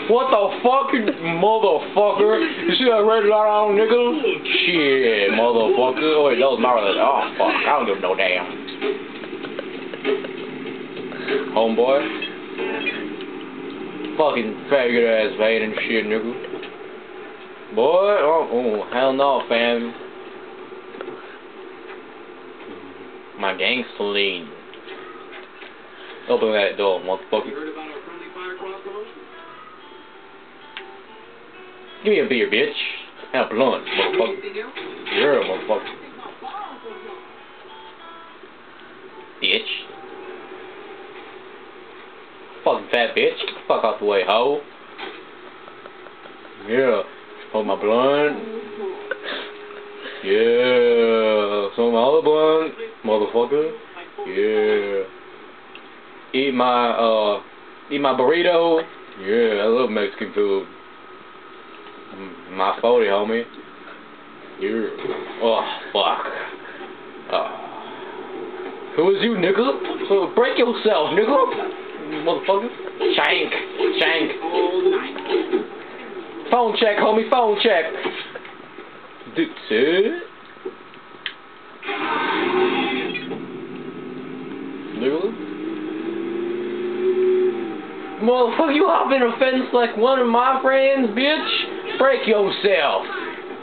What the fuck, you motherfucker? You see that red light on, nigga? Shit, motherfucker. Oh, wait, that was my red light. Oh, fuck. I don't give no damn. Homeboy. Fucking faggot ass vein and shit, nigga. Boy, oh, hell no, fam. My gangster lean. Open that door, motherfucker. Give me a beer, bitch. Have a blunt, motherfucker. You're a motherfucker. Bitch. Fucking fat bitch. Get the fuck out the way, hoe. Yeah. Hold my blunt. Yeah. Some other blunt, motherfucker. Yeah. Eat my burrito. Yeah, I love Mexican food. My 40, homie. You. Oh, fuck. Who is you, nigga? Break yourself, nigga. Motherfucker. Shank. Shank. Phone check, homie. Phone check. That's it. Nigga. Motherfucker, you hop in a fence like one of my friends, bitch. Break yourself,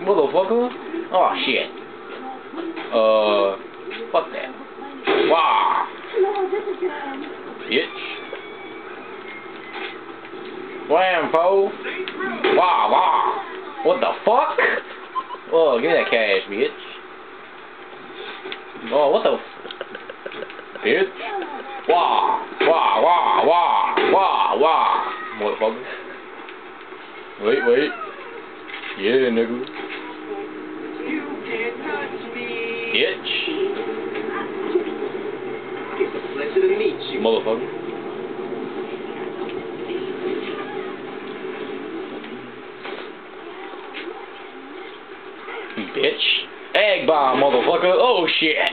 motherfucker. Oh shit. Fuck that. Wow. Bitch. Wham, po. Wow, wow. What the fuck? Oh, give me that cash, bitch. Oh, what the bitch? Wow, wow, wow, wow, wow, wow. Motherfucker. Wait. Yeah, nigga. You can't touch me. Bitch. It's a pleasure to meet you. Motherfucker. Bitch. Egg bomb, motherfucker. Oh shit.